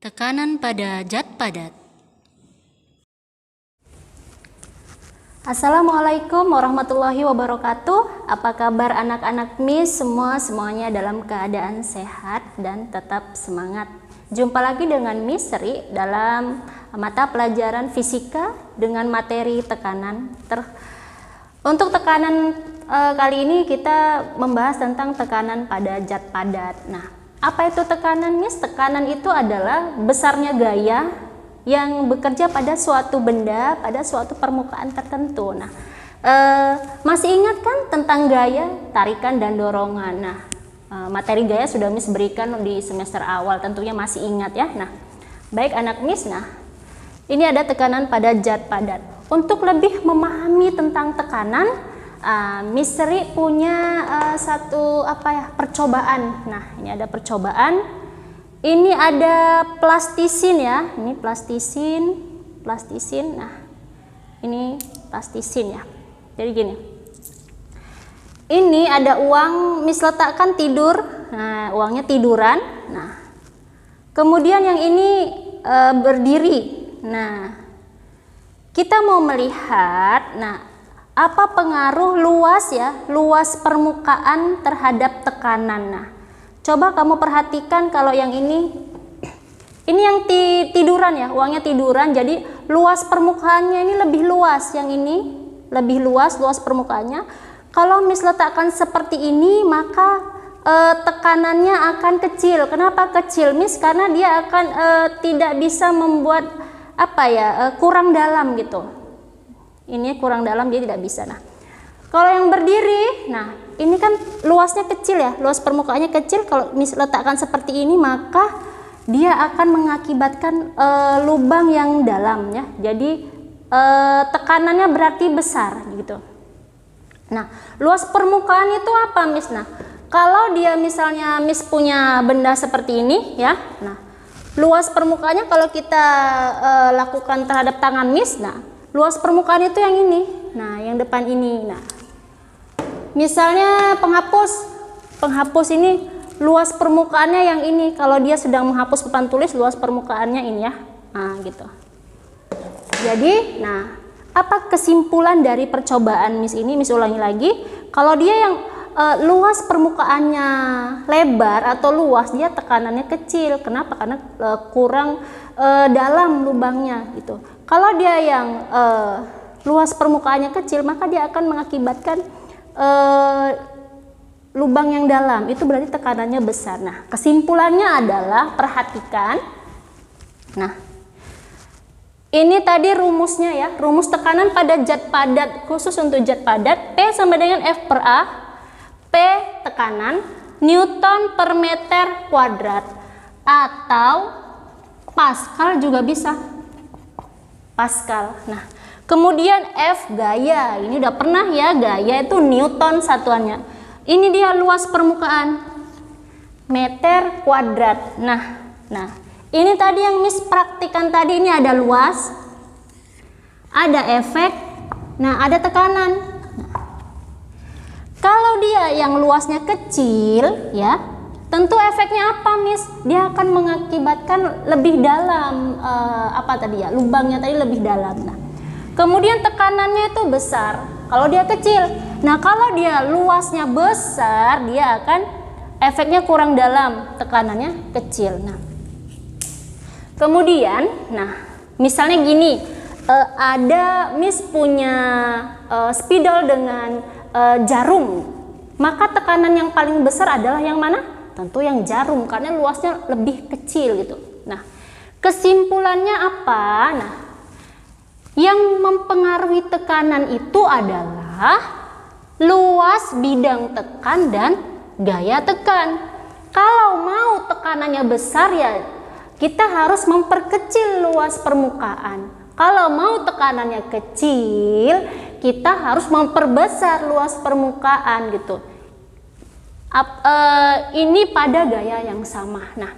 Tekanan pada zat padat. Assalamualaikum warahmatullahi wabarakatuh. Apa kabar anak-anak Miss semuanya dalam keadaan sehat dan tetap semangat. Jumpa lagi dengan Miss Sri dalam mata pelajaran fisika dengan materi tekanan. Untuk tekanan kali ini kita membahas tentang tekanan pada zat padat. Nah, apa itu tekanan, Miss? Tekanan itu adalah besarnya gaya yang bekerja pada suatu benda, pada suatu permukaan tertentu. Nah, masih ingat kan tentang gaya, tarikan, dan dorongan? Nah, materi gaya sudah Miss berikan di semester awal, tentunya masih ingat ya. Nah, baik anak Miss, nah ini ada tekanan pada zat padat. Untuk lebih memahami tentang tekanan, Miss Sri punya satu percobaan. Nah, ini ada percobaan. Ini ada plastisin ya. Ini plastisin. Nah, ini plastisin ya. Jadi gini. Ini ada uang, Miss letakkan tidur. Nah, uangnya tiduran. Nah, kemudian yang ini berdiri. Nah, kita mau melihat, apa pengaruh luas permukaan terhadap tekanan. Nah, coba kamu perhatikan kalau yang ini yang tiduran ya, uangnya tiduran, jadi luas permukaannya ini lebih luas, yang ini lebih luas permukaannya. Kalau Miss letakkan seperti ini, maka tekanannya akan kecil. Kenapa kecil, Miss? Karena dia akan tidak bisa membuat kurang dalam gitu. Ini kurang dalam, dia tidak bisa. Nah, kalau yang berdiri, nah ini kan luasnya kecil ya, luas permukaannya kecil. Kalau Miss letakkan seperti ini, maka dia akan mengakibatkan lubang yang dalam ya. Jadi tekanannya berarti besar gitu. Nah, luas permukaan itu apa, Miss? Nah, kalau dia misalnya Miss punya benda seperti ini ya, nah luas permukaannya kalau kita lakukan terhadap tangan Miss, nah luas permukaan itu yang ini, nah yang depan ini. Nah, misalnya penghapus ini luas permukaannya yang ini. Kalau dia sedang menghapus papan tulis, luas permukaannya ini ya. Nah, gitu. Jadi, nah, apa kesimpulan dari percobaan Miss ini? Miss ulangi lagi. Kalau dia yang luas permukaannya lebar atau luas, dia tekanannya kecil. Kenapa? Karena kurang dalam lubangnya gitu. Kalau dia yang luas permukaannya kecil, maka dia akan mengakibatkan lubang yang dalam. Itu berarti tekanannya besar. Nah, kesimpulannya adalah perhatikan. Nah, ini tadi rumusnya ya, rumus tekanan pada zat padat, khusus untuk zat padat. P sama dengan F per A. P tekanan, Newton per meter kuadrat, atau Pascal juga bisa. Pascal. Nah, kemudian F gaya. Ini udah pernah ya, gaya itu Newton satuannya. Ini dia luas permukaan, meter kuadrat. Nah, ini tadi yang Miss praktikan tadi, ini ada luas, ada efek, nah ada tekanan. Kalau dia yang luasnya kecil ya, tentu efeknya apa, Miss? Dia akan mengakibatkan lebih dalam lubangnya tadi lebih dalam. Nah, kemudian tekanannya itu besar kalau dia kecil. Nah, kalau dia luasnya besar, dia akan efeknya kurang dalam, tekanannya kecil. Nah, kemudian, misalnya gini, ada Miss punya spidol dengan jarum, maka tekanan yang paling besar adalah yang mana? Tentu yang jarum, karena luasnya lebih kecil gitu. Nah, kesimpulannya apa? Nah, yang mempengaruhi tekanan itu adalah luas bidang tekan dan gaya tekan. Kalau mau tekanannya besar ya, kita harus memperkecil luas permukaan. Kalau mau tekanannya kecil, kita harus memperbesar luas permukaan gitu. Ini pada gaya yang sama. Nah,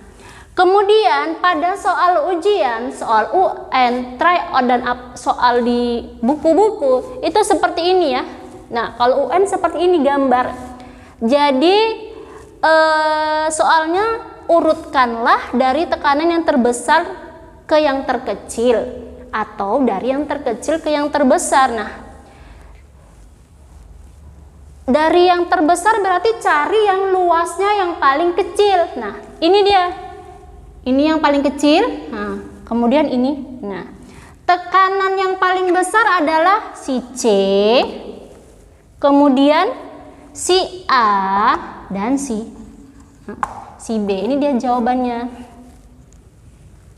kemudian pada soal ujian, soal UN, tryout dan soal di buku-buku itu seperti ini ya. Nah, kalau UN seperti ini gambar. Jadi soalnya urutkanlah dari tekanan yang terbesar ke yang terkecil atau dari yang terkecil ke yang terbesar. Nah, dari yang terbesar berarti cari yang luasnya yang paling kecil. Nah, ini dia. Ini yang paling kecil. Nah, kemudian ini. Nah, tekanan yang paling besar adalah si C, kemudian si A, dan si B. Ini dia jawabannya.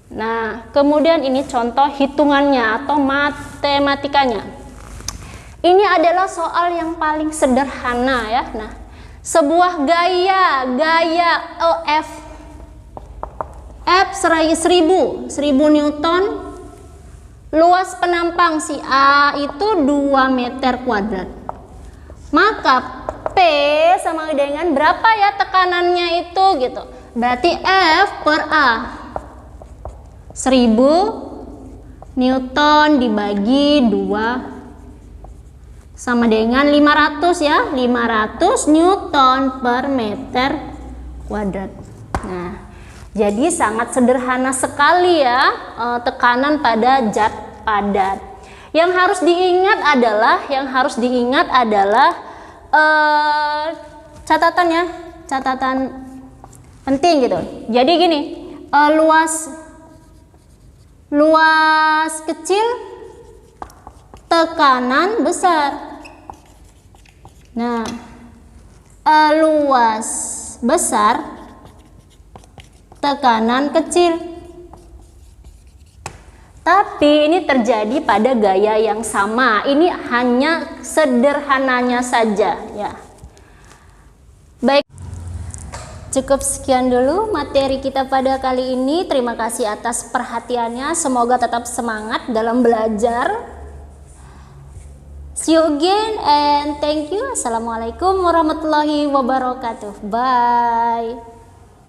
Nah, kemudian ini contoh hitungannya atau matematikanya. Ini adalah soal yang paling sederhana ya. Nah, sebuah gaya F 1000 Newton, luas penampang si A itu 2 meter kuadrat. Maka P sama dengan berapa ya tekanannya itu gitu. Berarti F per A 1000 Newton dibagi 2 sama dengan 500 ya, 500 Newton per meter kuadrat. Nah, jadi sangat sederhana sekali ya tekanan pada zat padat. Yang harus diingat adalah catatan penting gitu. Jadi gini, luas kecil, tekanan besar. Nah, luas besar, tekanan kecil. Tapi ini terjadi pada gaya yang sama. Ini hanya sederhananya saja ya. Baik. Cukup sekian dulu materi kita pada kali ini. Terima kasih atas perhatiannya. Semoga tetap semangat dalam belajar. See you again and thank you. Assalamualaikum warahmatullahi wabarakatuh. Bye.